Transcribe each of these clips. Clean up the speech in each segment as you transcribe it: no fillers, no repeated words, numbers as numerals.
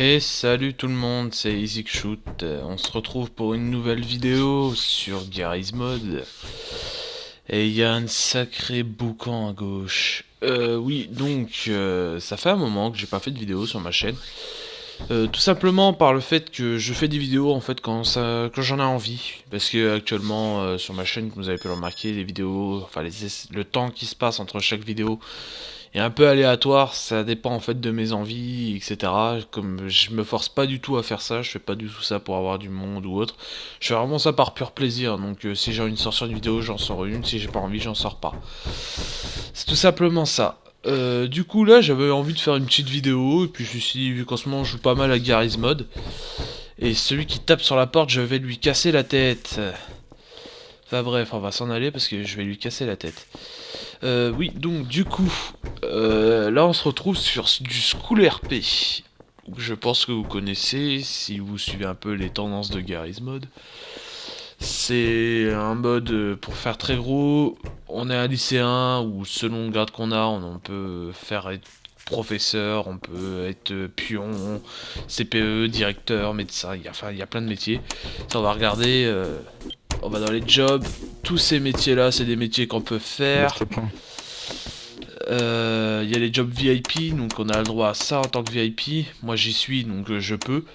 Et salut tout le monde, c'est EasyShoot. On se retrouve pour une nouvelle vidéo sur Garry's Mod. Et il y a un sacré boucan à gauche. Oui, donc ça fait un moment que j'ai pas fait de vidéo sur ma chaîne. Tout simplement par le fait que je fais des vidéos en fait quand j'en ai envie. Parce que actuellement sur ma chaîne, comme vous avez pu le remarquer, les vidéos, enfin le temps qui se passe entre chaque vidéo est un peu aléatoire, ça dépend en fait de mes envies, etc. Comme je me force pas du tout à faire ça, je fais pas du tout ça pour avoir du monde ou autre. Je fais vraiment ça par pur plaisir, donc si j'ai envie de sortir une vidéo, j'en sors une, si j'ai pas envie, j'en sors pas. C'est tout simplement ça. Du coup là j'avais envie de faire une petite vidéo, et puis je me suis dit, vu qu'en ce moment je joue pas mal à Garry's Mod, et celui qui tape sur la porte, je vais lui casser la tête. Enfin bref, on va s'en aller parce que je vais lui casser la tête. Oui, donc du coup, là on se retrouve sur du School RP. Je pense que vous connaissez, si vous suivez un peu les tendances de Garry's Mod. C'est un mode, pour faire très gros, on est un lycéen, ou selon le grade qu'on a, on peut faire être professeur, on peut être pion, CPE, directeur, médecin, il y a plein de métiers. Ça, on va regarder, on va dans les jobs, tous ces métiers là, c'est des métiers qu'on peut faire. Il y a les jobs VIP, donc on a le droit à ça en tant que VIP. Moi j'y suis, donc je peux.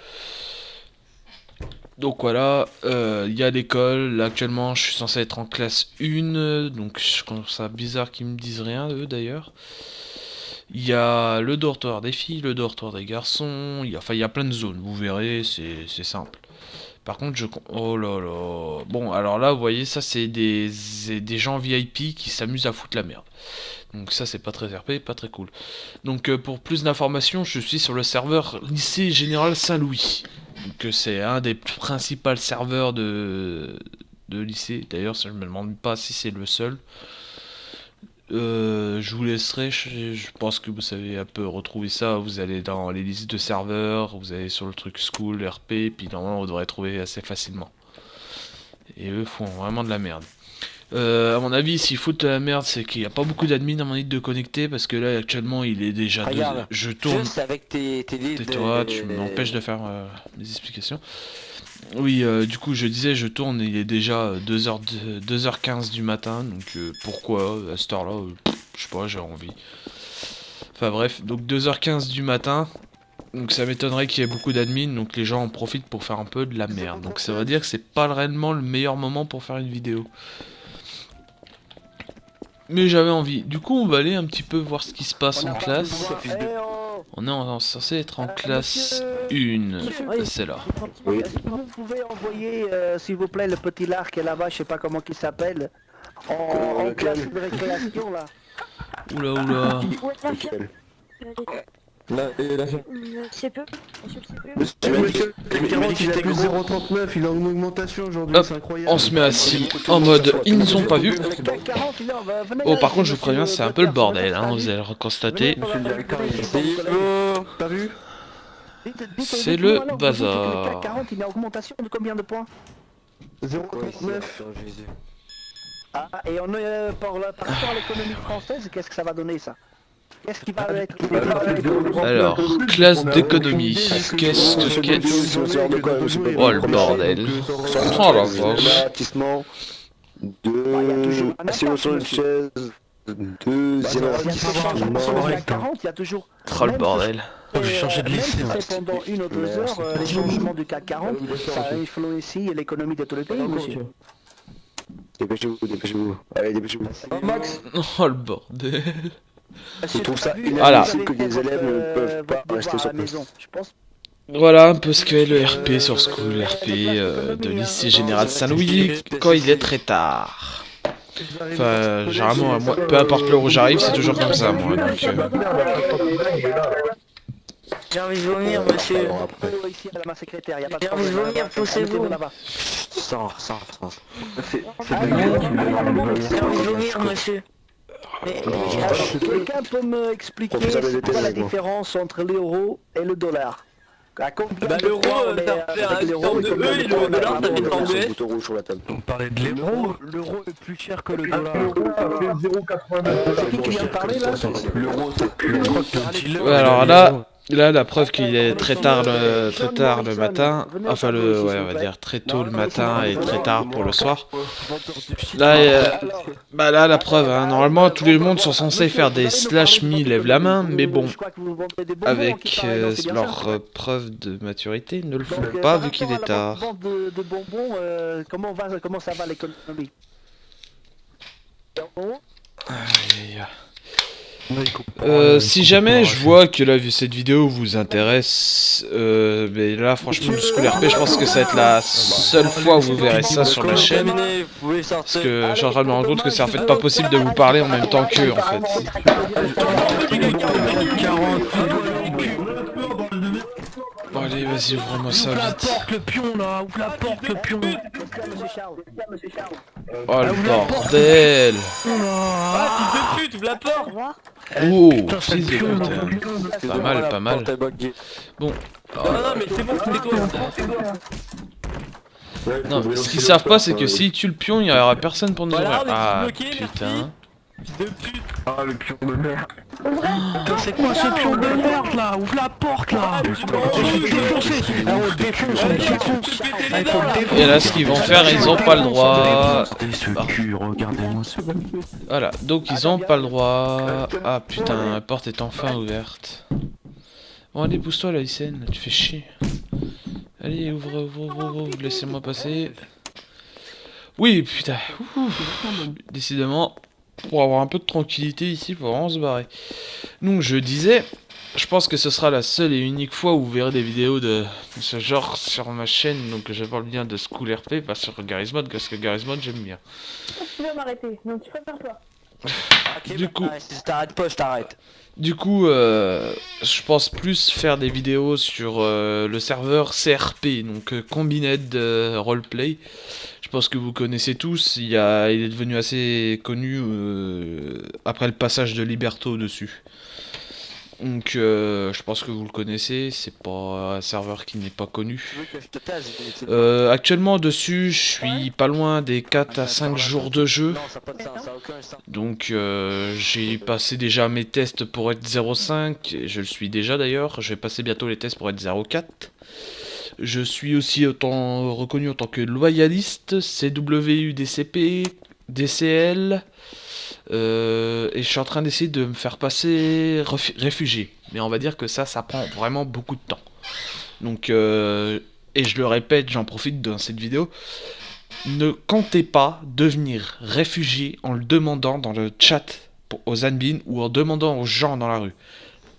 Donc voilà, il y a l'école. Là actuellement je suis censé être en classe 1, donc je trouve ça bizarre qu'ils me disent rien eux d'ailleurs. Il y a le dortoir des filles, le dortoir des garçons, enfin il y a plein de zones, vous verrez, c'est simple. Par contre, oh là là. Bon, alors là, vous voyez, ça, c'est des gens VIP qui s'amusent à foutre la merde. Donc ça, c'est pas très RP, pas très cool. Donc pour plus d'informations, je suis sur le serveur lycée Général Saint-Louis. Donc c'est un des principaux serveurs de lycée. D'ailleurs, je me demande pas si c'est le seul. Je vous laisserai, je pense que vous savez un peu retrouver ça. Vous allez dans les listes de serveurs, vous allez sur le truc School, RP, puis normalement vous devrez trouver assez facilement. Et eux font vraiment de la merde. À mon avis, s'ils foutent de la merde, c'est qu'il n'y a pas beaucoup d'admins à mon aide de connecter, parce que là actuellement il est déjà Regarde, je tourne. juste avec tes Tais-toi, tu m'empêches de faire des explications. Oui, du coup, je disais, je tourne, il est déjà 2h15 du matin, donc pourquoi à cette heure-là, je sais pas, j'ai envie. Enfin bref, donc 2h15 du matin, donc ça m'étonnerait qu'il y ait beaucoup d'admins, donc les gens en profitent pour faire un peu de la merde. Donc ça veut dire que c'est pas réellement le meilleur moment pour faire une vidéo. Mais j'avais envie. Du coup, on va aller un petit peu voir ce qui se passe en classe. On est censé être en classe 1. C'est là. Oui. Est-ce que vous pouvez envoyer, s'il vous plaît, le petit lard qui est là-bas, je sais pas comment il s'appelle, en classe de récréation là. Oula oula. Là, C'est peu. monsieur, il a plus 0,39, il est en augmentation aujourd'hui, c'est incroyable. On se met assis en mode ils nous ont pas vu. Oh, par contre, je vous préviens, c'est un peu le bordel, hein, vous allez le constater. T'as vu? C'est le bazar. Le CAC 40, il est en augmentation de combien de points? 0,39. Ah, et on est par rapport à l'économie française, qu'est-ce que ça va donner ça? Qu'est-ce qui va être... Alors, classe d'économie. Qu'est-ce que qu'est-ce? Oh le bordel. Oh la vache. De assurance de chaise, de il y a toujours... Oh le bordel. J'ai changé de lycée. Pendant 1 ou 2 heures, les changements du CAC 40, ça influencie l'économie de tout le pays, monsieur. Dépêchez-vous. Allez, dépêchez-vous. Max, Oh le bordel. je trouve ça Voilà. inadmissible que les élèves ne peuvent pas rester sur place. Voilà un peu ce qu'est le RP sur School RP de lycée Général Saint-Louis quand il est très tard. Enfin, généralement, moi, peu importe l'heure où j'arrive, c'est toujours comme ça, moi. Donc, J'ai envie de vomir, monsieur. J'ai envie de vomir, poussez-vous. Sors. J'ai envie de vomir, monsieur. Mais Quelqu'un peut me expliquer la différence entre l'euro et le dollar? Bah l'euro, ça fait un terme de E et le dollar, ça fait 32 S. On parlait de l'euro. L'euro est plus cher que le dollar. Ça fait 0,89. C'est qui vient de parler là? L'euro, ouais, alors là, Là, la preuve qu'il est très tard le matin, enfin ouais, on va dire très tôt le matin et très tard pour le soir. Là, là, la preuve, hein, normalement, tous les mondes sont censés faire des slash me lève la main, mais bon, avec leur preuve de maturité, ils ne le font pas vu qu'il est tard. Comment ça va l'économie? Si jamais je vois que cette vidéo vous intéresse, mais là franchement le School RP, je pense que ça va être la seule fois où vous verrez ça sur ma chaîne. Parce que je suis en train de me rendre compte que c'est en fait pas possible de vous parler en même temps qu'eux en fait. Bon allez, vas-y, ouvre-moi ça vite. Le pion là, ouvre la porte, le pion. Oh le bordel. Ah, fils de pute, ouvre la porte. Oh, fils de pute. Pas mal, pas mal. Bon. Non, mais c'est bon, c'est toi. Non, mais ce qu'ils savent pas, c'est que s'ils tuent le pion, il y aura personne pour nous Voilà, ouvrir. on est Ah bloqué, putain. Fils de pute. Ah, le pion de merde. C'est quoi ce pion de merde là? Ouvre la porte là. Je suis défoncé. Ah, on le défonce, on le défonce. Ah, il faut le défoncer. Et là, ce qu'ils vont faire, ils ont pas le droit. Ce cul, regardez-moi ça. Voilà, donc ils ont pas le droit. Ah putain, la porte est enfin ouverte. Bon, allez, pousse-toi là, Isen, tu fais chier. Allez, ouvre, laissez-moi passer. Oui, putain. Ouh. Décidément, pour avoir un peu de tranquillité ici, faut vraiment se barrer. Donc, je disais, je pense que ce sera la seule et unique fois où vous verrez des vidéos de ce genre sur ma chaîne. Donc, je parle bien de School RP, pas sur Garry's Mod, parce que Garry's Mod, j'aime bien. Tu vas m'arrêter, donc tu préfères toi. Du coup, Si t'arrêtes pas, je t'arrête. Du coup, je pense plus faire des vidéos sur le serveur CRP, donc Combined Roleplay. Je pense que vous connaissez tous, il est devenu assez connu après le passage de Liberto dessus. Donc je pense que vous le connaissez, c'est pas un serveur qui n'est pas connu. Actuellement dessus, je suis pas loin des 4 à 5 jours de jeu. Donc j'ai passé déjà mes tests pour être 0.5, et je le suis déjà d'ailleurs, je vais passer bientôt les tests pour être 0.4. Je suis aussi reconnu en tant que loyaliste, CWUDCP, DCL, et je suis en train d'essayer de me faire passer réfugié. Mais on va dire que ça prend vraiment beaucoup de temps. Donc, et je le répète, j'en profite dans cette vidéo, ne comptez pas devenir réfugié en le demandant dans le chat aux admins ou en demandant aux gens dans la rue.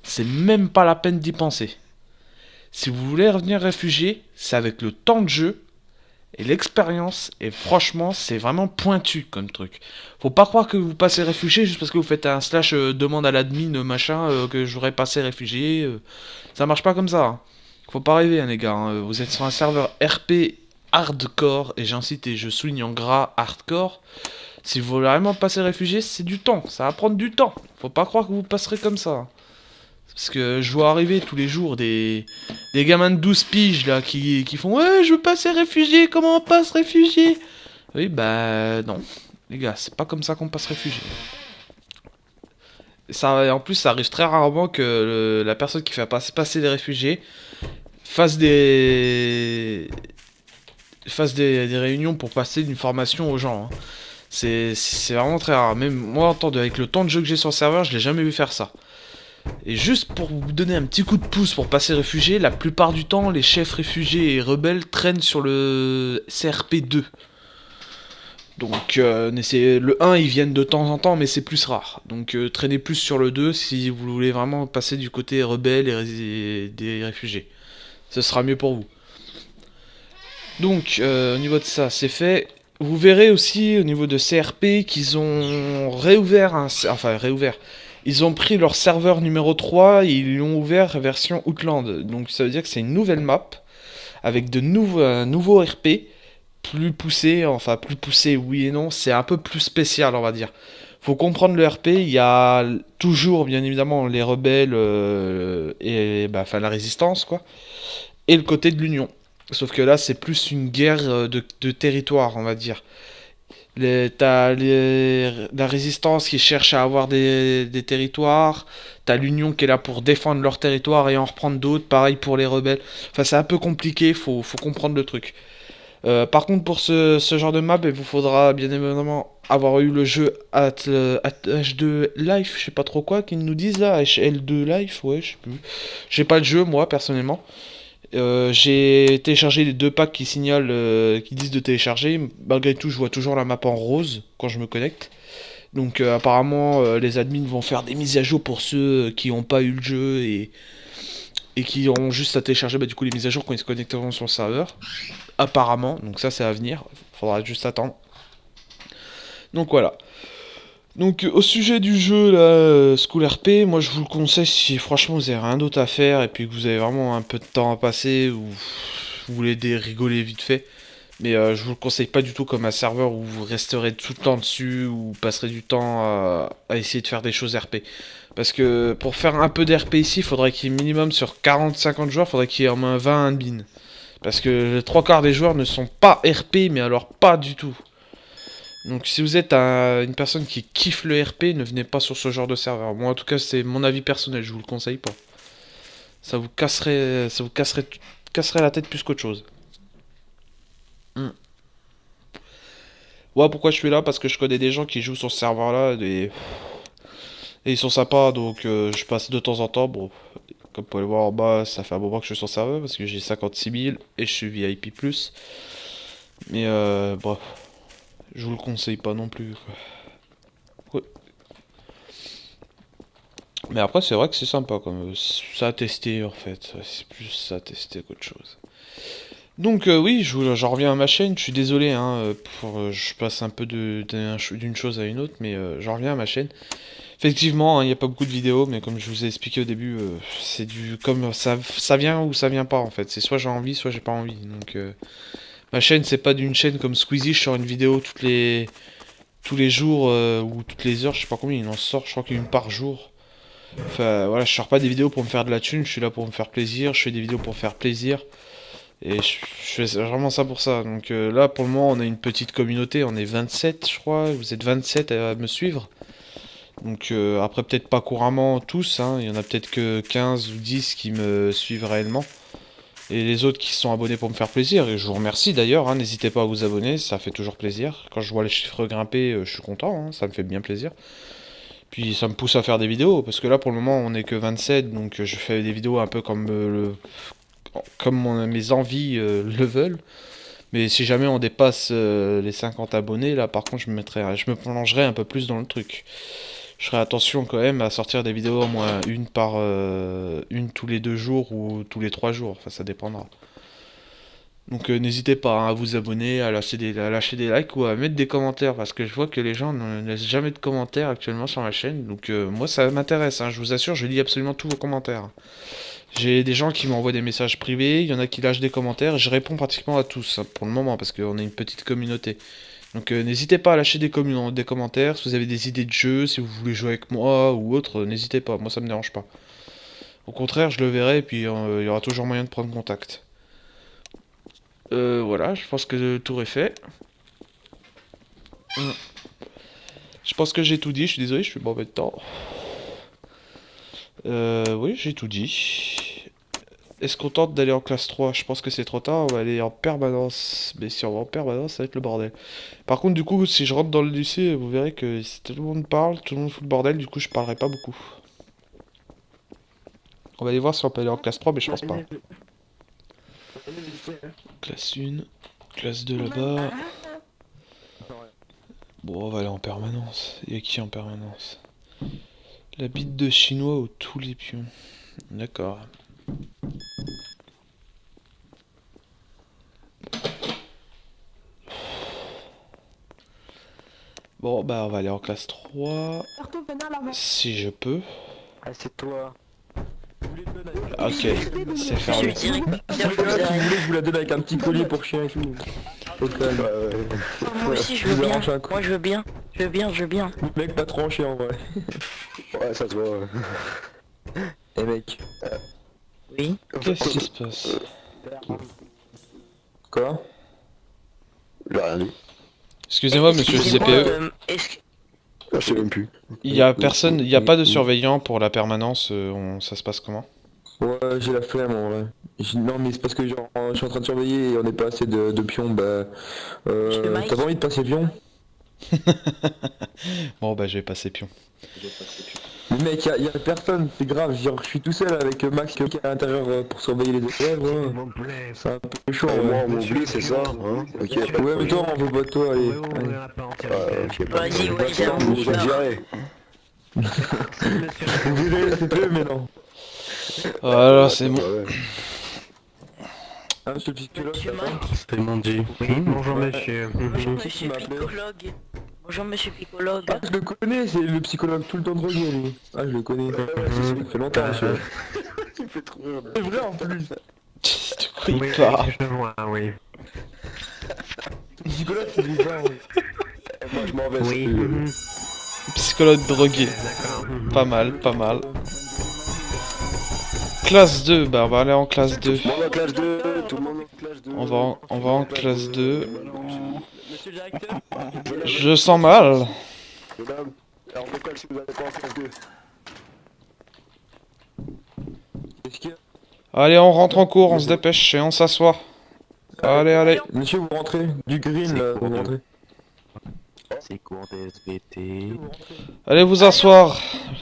C'est même pas la peine d'y penser. Si vous voulez revenir réfugié, c'est avec le temps de jeu et l'expérience, et franchement, c'est vraiment pointu comme truc. Faut pas croire que vous passez réfugié juste parce que vous faites un slash demande à l'admin machin que j'aurais passé réfugié. Ça marche pas comme ça. Hein. Faut pas rêver, hein, les gars. Hein. Vous êtes sur un serveur RP hardcore, et j'incite et je souligne en gras hardcore. Si vous voulez vraiment passer réfugié, c'est du temps. Ça va prendre du temps. Faut pas croire que vous passerez comme ça. Hein. Parce que je vois arriver tous les jours des gamins de 12 piges là qui font ouais, je veux passer réfugié, comment on passe réfugié? Oui, bah non. Les gars, c'est pas comme ça qu'on passe réfugié. Ça, en plus, ça arrive très rarement que la personne qui fait passer les réfugiés fasse des réunions pour passer une formation aux gens. Hein. C'est vraiment très rare. Même moi, avec le temps de jeu que j'ai sur le serveur, je l'ai jamais vu faire ça. Et juste pour vous donner un petit coup de pouce pour passer réfugié, la plupart du temps, les chefs réfugiés et rebelles traînent sur le CRP2. Donc, le 1, ils viennent de temps en temps, mais c'est plus rare. Donc, traînez plus sur le 2 si vous voulez vraiment passer du côté rebelle et des réfugiés. Ce sera mieux pour vous. Donc, au niveau de ça, c'est fait. Vous verrez aussi, au niveau de CRP, qu'ils ont réouvert ils ont pris leur serveur numéro 3 et ils l'ont ouvert version Outland. Donc ça veut dire que c'est une nouvelle map avec de nouveaux RP plus poussés, enfin plus poussés oui et non, c'est un peu plus spécial on va dire. Faut comprendre le RP, il y a toujours bien évidemment les rebelles et la résistance quoi, et le côté de l'Union. Sauf que là c'est plus une guerre de territoire on va dire. T'as la résistance qui cherche à avoir des territoires. T'as l'Union qui est là pour défendre leur territoire et en reprendre d'autres. Pareil pour les rebelles. Enfin, c'est un peu compliqué, faut comprendre le truc. Par contre, pour ce genre de map, il vous faudra bien évidemment avoir eu le jeu H2 Life, je sais pas trop quoi qu'ils nous disent là, HL2 Life, ouais, je sais plus. J'ai pas le jeu, moi, personnellement. J'ai téléchargé les 2 packs qui signalent, qui disent de télécharger. Malgré tout, je vois toujours la map en rose quand je me connecte. Donc apparemment, les admins vont faire des mises à jour pour ceux qui n'ont pas eu le jeu et qui ont juste à télécharger du coup les mises à jour quand ils se connecteront sur le serveur. Apparemment, donc ça c'est à venir. Faudra juste attendre. Donc voilà. Donc au sujet du jeu là, School RP, moi je vous le conseille si franchement vous avez rien d'autre à faire et puis que vous avez vraiment un peu de temps à passer ou vous voulez rigoler vite fait. Mais je vous le conseille pas du tout comme un serveur où vous resterez tout le temps dessus ou passerez du temps à essayer de faire des choses RP. Parce que pour faire un peu d'RP ici, il faudrait qu'il y ait minimum sur 40-50 joueurs, il faudrait qu'il y ait au moins 20 admins. Parce que les 3 quarts des joueurs ne sont pas RP, mais alors pas du tout. Donc si vous êtes une personne qui kiffe le RP, ne venez pas sur ce genre de serveur. Moi en tout cas c'est mon avis personnel, je vous le conseille pas. Ça vous casserait la tête plus qu'autre chose. Ouais, pourquoi je suis là? Parce que je connais des gens qui jouent sur ce serveur là et ils sont sympas, donc je passe de temps en temps. Bon, comme vous pouvez le voir en bas, ça fait un moment que je suis sur le serveur parce que j'ai 56 000 et je suis VIP+. Mais bref, je vous le conseille pas non plus, quoi. Ouais. Mais après, c'est vrai que c'est sympa, comme ça à tester en fait. C'est plus ça à tester qu'autre chose. Donc oui, j'en reviens à ma chaîne. Je suis désolé, hein, je passe un peu d'une chose à une autre, mais j'en reviens à ma chaîne. Effectivement, il n'y a pas beaucoup de vidéos, mais comme je vous ai expliqué au début, c'est comme ça vient ou ça vient pas en fait. C'est soit j'ai envie, soit j'ai pas envie. Donc ma chaîne, c'est pas d'une chaîne comme Squeezie, je sors une vidéo tous les jours ou toutes les heures, je sais pas combien il en sort, je crois qu'il y a une par jour. Enfin voilà, je sors pas des vidéos pour me faire de la thune, je suis là pour me faire plaisir, je fais des vidéos pour faire plaisir. Et je fais vraiment ça pour ça. Donc là, pour le moment, on a une petite communauté, on est 27, je crois, vous êtes 27 à me suivre. Donc après, peut-être pas couramment tous, hein. Il y en a peut-être que 15 ou 10 qui me suivent réellement. Et les autres qui se sont abonnés pour me faire plaisir. Et je vous remercie d'ailleurs, hein. N'hésitez pas à vous abonner, ça fait toujours plaisir. Quand je vois les chiffres grimper, je suis content, hein. Ça me fait bien plaisir. Puis ça me pousse à faire des vidéos, parce que là pour le moment on est que 27, donc je fais des vidéos un peu comme mes envies le veulent. Mais si jamais on dépasse les 50 abonnés, là par contre je me plongerai un peu plus dans le truc. Je ferai attention quand même à sortir des vidéos au moins une tous les 2 jours ou tous les 3 jours, enfin ça dépendra. Donc n'hésitez pas, hein, à vous abonner, à lâcher des likes ou à mettre des commentaires, parce que je vois que les gens ne laissent jamais de commentaires actuellement sur ma chaîne. Donc moi ça m'intéresse, hein, je vous assure, je lis absolument tous vos commentaires. J'ai des gens qui m'envoient des messages privés, il y en a qui lâchent des commentaires, et je réponds pratiquement à tous, hein, pour le moment, parce qu'on est une petite communauté. Donc n'hésitez pas à lâcher des commentaires, si vous avez des idées de jeux, si vous voulez jouer avec moi ou autre, n'hésitez pas, moi ça me dérange pas. Au contraire, je le verrai, et puis il y aura toujours moyen de prendre contact. Voilà, je pense que le tour est fait. Je pense que j'ai tout dit, je suis désolé, je suis mauvais de temps. Oui, j'ai tout dit. Est-ce qu'on tente d'aller en classe 3? Je pense que c'est trop tard, on va aller en permanence. Mais si on va en permanence, ça va être le bordel. Par contre, du coup, si je rentre dans le lycée, vous verrez que si tout le monde parle, tout le monde fout le bordel, du coup, je parlerai pas beaucoup. On va aller voir si on peut aller en classe 3, mais je pense pas. Classe 1, classe 2 là-bas. Bon, on va aller en permanence. Il y a qui en permanence? La bite de chinois ou tous les pions? D'accord. Bon, bah on va aller en classe 3. Si je peux. Ah, c'est toi. Ok, c'est fermé. Je vous la donne avec un petit collier pour chien et tout. Moi aussi je veux bien, moi je veux bien, je veux bien. Mec, pas tranché en vrai. Ouais, ça se voit. Eh mec. Oui. Qu'est-ce qui se passe? Quoi? J'ai rien dit. Excusez-moi, monsieur le CPE. Est-ce que... Ah, je sais même plus. Il y a personne, il y a pas de surveillant pour la permanence. Ça se passe comment? Ouais, j'ai la flemme en vrai. Non, mais c'est parce que genre, je suis en train de surveiller et on n'est pas assez de pions. Bah, Mike. t'as pas envie de passer pion? Bon, bah, je vais passer pion. Mais mec, y a personne, c'est grave. Genre, je suis tout seul avec Max qui est à l'intérieur pour surveiller les élèves. Ouais. C'est un peu chaud. Et moi, Ouais, on m'oublie, c'est ça, hein? Ok. ouais, mais toi, on veut pas de toi, allez. Ok, Vas-y, ouais, je vous dirai. Vous verrez, c'est peu, mais non. Voilà, c'est bon. Ouais. Ah, monsieur le psychologue, Monsieur ça va? Mike. C'est mon dit. Bonjour monsieur. Bonjour qui monsieur m'appelait Picologue. Bonjour monsieur Picologue. Ah, je le connais, c'est le psychologue tout le temps drogué, lui. Ah, je le connais. Ça fait longtemps, monsieur. Il fait trop rire. C'est vrai en plus. De quoi il Oui, parle? je vois, oui. Le psychologue, c'est bizarre, oui. Et moi, je m'en vais. Oui. c'est- Psychologue drogué. D'accord. Pas mal, pas mal. Classe 2, bah on va aller en classe 2. Tout le monde en classe 2, tout le monde en classe 2. On va en classe 2. Monsieur le directeur. Je sens mal. Mesdames, alors on décolle si vous n'allez pas en classe 2. Qu'est-ce qu'il y a? Allez, on rentre en cours, on se dépêche et on s'assoit. Allez, allez. Monsieur, vous rentrez. Du green, là, vous rentrez. C'est cours des SVT. Allez vous asseoir.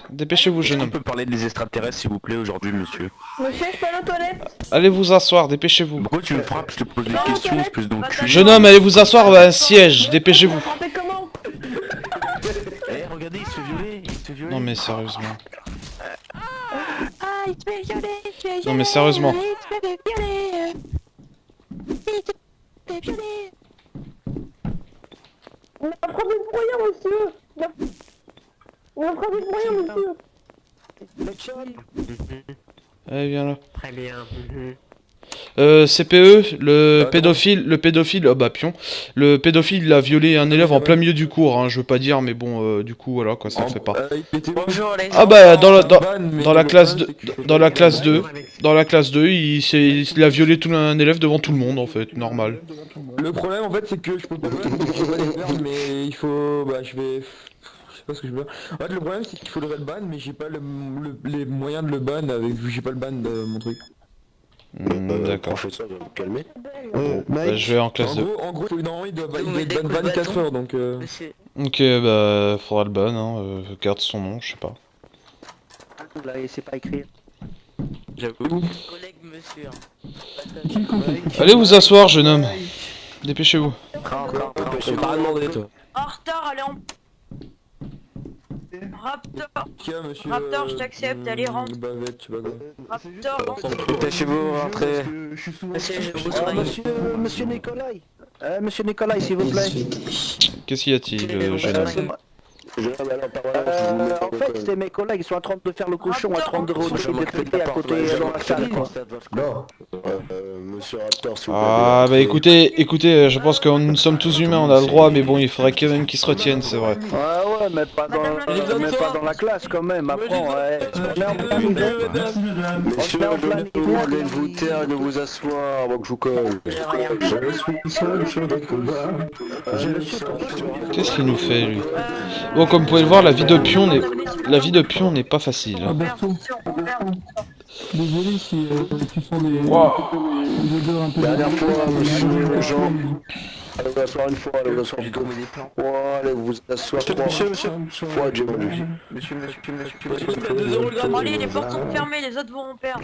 Dépêchez-vous, jeune On homme. peut parler des extraterrestres s'il vous plaît aujourd'hui monsieur. Monsieur, je peux aller aux toilettes? Allez vous asseoir, dépêchez-vous. Pourquoi tu me frappes? Je te pose des Non, questions, toilette. espèce d'enculé. Jeune homme, allez vous asseoir à un siège, dépêchez-vous. Frappez comment? Eh regardez, il se fait violer, il se fait violer. Non mais sérieusement. Ah, il se fait violer, il se fait violer. Non, mais sérieusement. Il se fait violer. Il se fait violer. Il a frappé de moyen, monsieur. Il a frappé de moyen, monsieur. Allez, viens là. Très bien. CPE, le pédophile, oh bah pion. Le pédophile il a violé un élève en plein milieu du cours, hein, je veux pas dire, mais bon, du coup, voilà quoi, ça le fait pas. Bonjour les Ah bah, dans la le classe problème, 2, c'est que- dans la classe 2, dans la classe 2, il a violé un élève devant tout le monde, en fait, normal. Le problème, en fait, c'est que je peux pas le ban, mais il faut... Bah, je vais... Je sais pas ce que je veux dire. En fait, le problème, c'est qu'il faut le red ban, mais j'ai pas les moyens de le ban, avec vu que j'ai pas le ban de mon truc. D'accord. Professeur, vous calmer. Bah, je vais en classe 2. En gros, normalement, il doit Mais être des ban coups de 24 bâton. heures, donc... Monsieur. Ok, bah, faudra le ban, hein, garde son nom, je sais pas. Là, c'est pas écrit. J'avoue. Collègue monsieur. Allez vous asseoir, jeune homme. Dépêchez-vous. Je t'ai pas demandé, toi. En retard, allez en... Raptor, Tiens, monsieur... Raptor, je t'accepte, allez, rentre. Bavette, je sais pas quoi. Raptor. Dépêchez-vous, rentrez. Monsieur, je vous Ah, soigne. monsieur Nicolai. Monsieur Nicolai, s'il vous plaît. Qu'est-ce y a-t-il, jeune homme? C'est moi. Je vais aller en permanence, je vous mets En fait, c'est mes collègues, ils sont en train de faire le cochon à 30 euros de traité à côté dans la salle, quoi. Non. Monsieur Raptor, s'il vous plaît. Ah bah écoutez, je pense que nous sommes tous humains, on a le droit, mais bon, il faudrait quand même qu'ils se retiennent, c'est vrai. Ouais, mais pas dans la classe quand même. Après, on est en plein hiver. Monsieur, On est en plein je vous hiver. voulez vous taire et de vous asseoir avant que je vous colle. Je suis seul sur le combat. Qu'est-ce qu'il nous fait, lui? Bon, comme vous pouvez le voir, la vie de pion n'est pas facile. Désolé si tu sens des... Wow. Dernière fois, monsieur Jean. Allez vous asseoir une fois, allez vous asseoir deux fois, allez vous asseoir trois fois, Dieu merci. Allez, les portes sont fermées, les autres vont en perdre.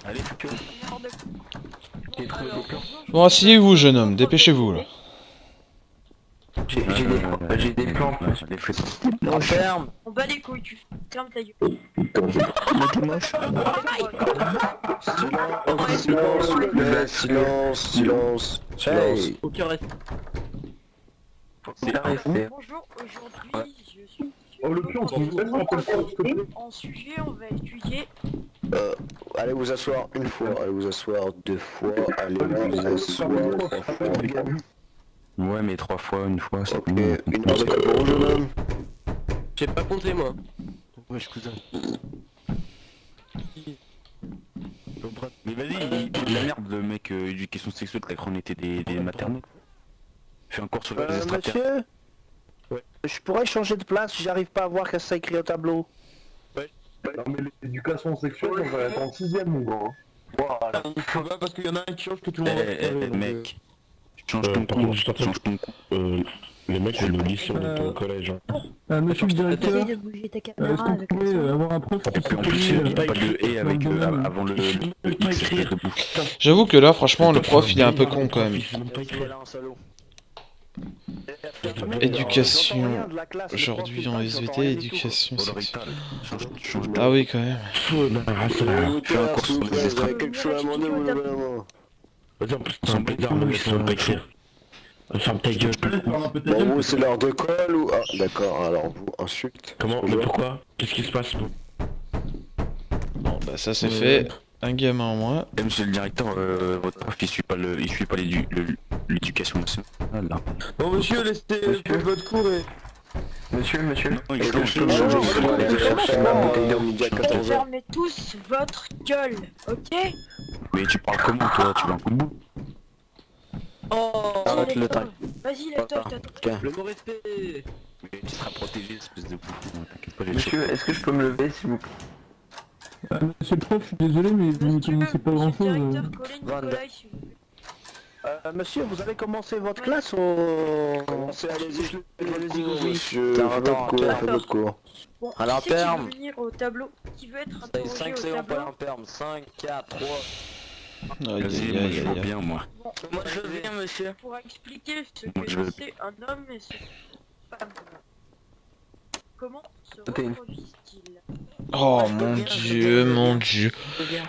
Allez, Bon, asseyez-vous, jeune homme, dépêchez-vous, là. j'ai des plantes, je les fais. On ferme. On bat les couilles, tu fermes ta gueule. Silence, s'il vous plaît, silence. Aucun respect. Bonjour, aujourd'hui je suis en sujet, on va étudier. Allez vous asseoir une fois, allez vous asseoir deux fois, allez vous asseoir trois fois. Ouais, mais 3 fois, une fois, c'est Ok, bon. une heure de colle pour vous, jeune homme. J'ai pas compté moi. Wesh, cousin. Mais vas-y, il dit de la merde, le mec, éducation sexuelle, t'as cru on était des maternelles. fais un cours sur les extraterrestres. Monsieur, Ouais. je pourrais changer de place, j'arrive pas à voir qu'est-ce que c'est écrit au tableau. Non mais l'éducation sexuelle, on va être en 6ème mon gars. Voilà. Faut pas parce qu'il y en a un qui change que tout le monde va se donc, Mec, change ton cours, change ton cours. Les mecs, c'est le lycée, on est au collège. monsieur le directeur, Essaye de bouger ta est-ce caméra qu'on avec pourrait le son. avoir un prof Et puis en plus, il n'y a pas de et avec avant le X espèce de bouffe. J'avoue que là, franchement, le prof, il est un peu con quand même. Éducation. Aujourd'hui en SVT, éducation sexuelle. Ah oui, quand même. Fais un cours sur les extraterrestres. Quelque chose à demander, vous levez la main. Vas-y, en plus, t'as un peu d'armes, mais ça va pas écrire. Ferme ta gueule. Bon, vous, c'est l'heure de colle ou... Ah, d'accord, alors vous, insulte. Comment? Mais pourquoi? Qu'est-ce qui se passe? Bon, bah ça c'est fait. Un gamin en moins. Et monsieur le directeur, votre prof il suit pas l'éducation nationale là. Bon monsieur, laissez votre cours et... Monsieur. Non, il y a quelque chose à changer, je vais aller chercher ma bouteille d'eau midi à 14h. Fermez tous votre gueule, ok? Mais tu parles comment toi? Tu veux un coup de bout? Oh, Arrête le taille. Vas-y, lève-toi, Le mot respect. Mais tu seras protégé, espèce de bouffe. T'inquiète pas, Monsieur, est-ce que je peux me lever s'il vous plaît? Monsieur le prof, je suis désolé, mais vous ne connaissez pas grand chose. Monsieur, vous avez commencé votre classe au... Allez-y, monsieur, faites votre cours, faites votre cours. Bon, À l'imperme. qui veut venir au tableau? Qui veut être Ça y est, interrogé 5 au secondes pour tableau? l'imperme. 5, 4, 3. Aïe, Vas-y, aïe, moi aïe, je vois aïe, aïe. bien moi. Bon, Moi je viens monsieur. pour expliquer ce Moi, que je veux- c'est un homme et ce que c'est une femme. Comment se Ok. reproduisent-ils? Oh mon dieu, mon dieu.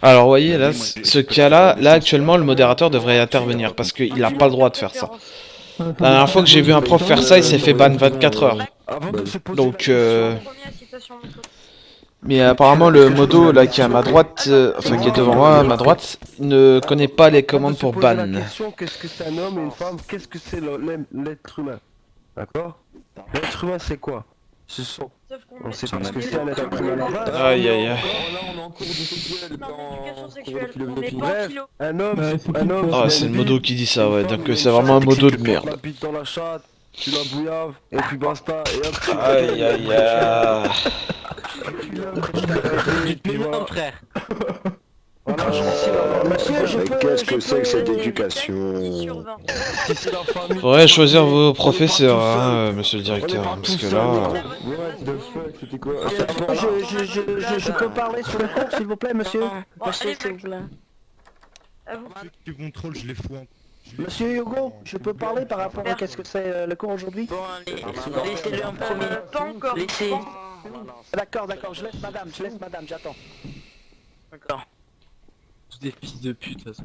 Alors, voyez, là, ce cas-là, là, actuellement, le modérateur devrait intervenir parce qu'il n'a pas le droit de faire ça. La dernière fois que j'ai vu un prof faire ça, il s'est fait ban 24 heures. Avant de se poser Donc, Première citation de code. mais apparemment, le modo, là, qui est à ma droite, enfin, qui est devant moi, à ma droite, ne connaît pas les commandes pour ban. La question, qu'est-ce que c'est un homme et une femme? Qu'est-ce que c'est l'être humain? D'accord? L'être humain, c'est quoi? Ce sont... Sauf qu'on On met- sait pas ce que c'est un être humain. Aïe, aïe, aïe. Là on est en cours de sexuel Non, l'éducation dans sexuelle, cours de on n'est philosophie. pas en Bref, kilo. un homme, Ouais, c'est un homme. Ah, il a c'est une le modo bite, qui dit ça, ouais, une femme, donc il a c'est une vraiment un chatte, modo de tu merde. la bite dans la chatte, tu la bouillaves, et puis basta, et hop, Aïe, aïe, aïe. Mais non, frère. Voilà, Monsieur, je mais peux... qu'est-ce que je c'est que peux- cette 10 éducation? sur 20. Si c'est la famille... Faudrait choisir vos professeurs, hein, monsieur le directeur, On est pas parce que tous là... seuls, What the fuck, c'était quoi? Je peux parler sur le cours, s'il vous plaît, monsieur? Bon, allez, s'il vous plaît. À vous. Tu contrôles, je les fous en... Monsieur Hugo, je peux parler par rapport à qu'est-ce que c'est le cours aujourd'hui? Bon allez, laissez-le en premier. Pas encore. Laissez. D'accord, je laisse madame, j'attends. D'accord. Tous des fils de pute, de toute façon.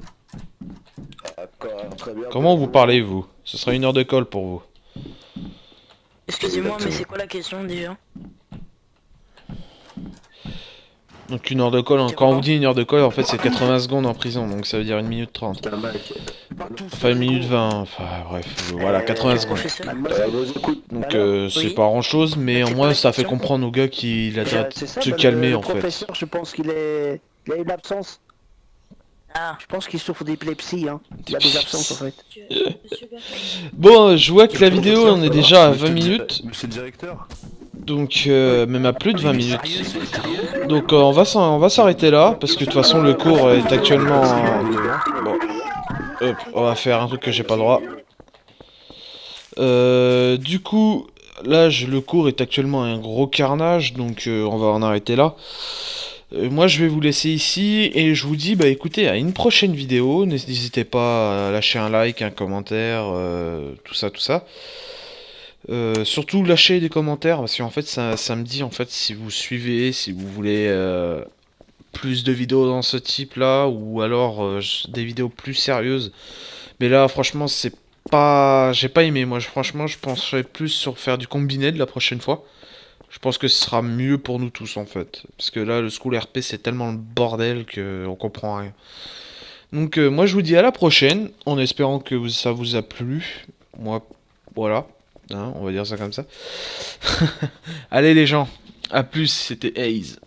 D'accord, très bien. Comment vous parlez, vous? Ce sera 1 heure de colle pour vous. Excusez-moi, mais c'est quoi la question déjà? Donc 1 heure de colle, quand on vous dit 1 heure de colle, en fait c'est 80 secondes en prison, donc ça veut dire 1 minute 30. Enfin 1 minute 20, enfin bref, voilà, 80 secondes. Professeur. Vos écoutes. Donc c'est Oui. pas grand chose, mais au moins ça fait comprendre au gars qu'il a intérêt de C'est ça, se bah, calmer le en fait. professeur, je pense qu'il a une absence. Ah, Je pense qu'il souffre d'épilepsie, hein. Il a des absences, en fait. Monsieur Bertrand. Bon, je vois que la vidéo on est déjà à 20 minutes, Monsieur le directeur. donc même à plus de 20 minutes. Donc on va s'arrêter là, parce que de toute façon le cours est actuellement... Bon, hop, on va faire un truc que j'ai pas le droit. Du coup, là le cours est actuellement un gros carnage, donc on va en arrêter là. Moi je vais vous laisser ici et je vous dis bah écoutez à une prochaine vidéo, n'hésitez pas à lâcher un like, un commentaire, tout ça. Surtout lâcher des commentaires parce qu'en fait ça me dit en fait si vous suivez, si vous voulez plus de vidéos dans ce type là ou alors des vidéos plus sérieuses. Mais là franchement c'est pas, j'ai pas aimé, moi franchement je penserais plus sur faire du combiné de la prochaine fois. Je pense que ce sera mieux pour nous tous en fait. Parce que là le school RP c'est tellement le bordel qu'on comprend rien. Donc moi je vous dis à la prochaine, en espérant que ça vous a plu. Moi voilà, hein, on va dire ça comme ça. Allez les gens, à plus, c'était Haze.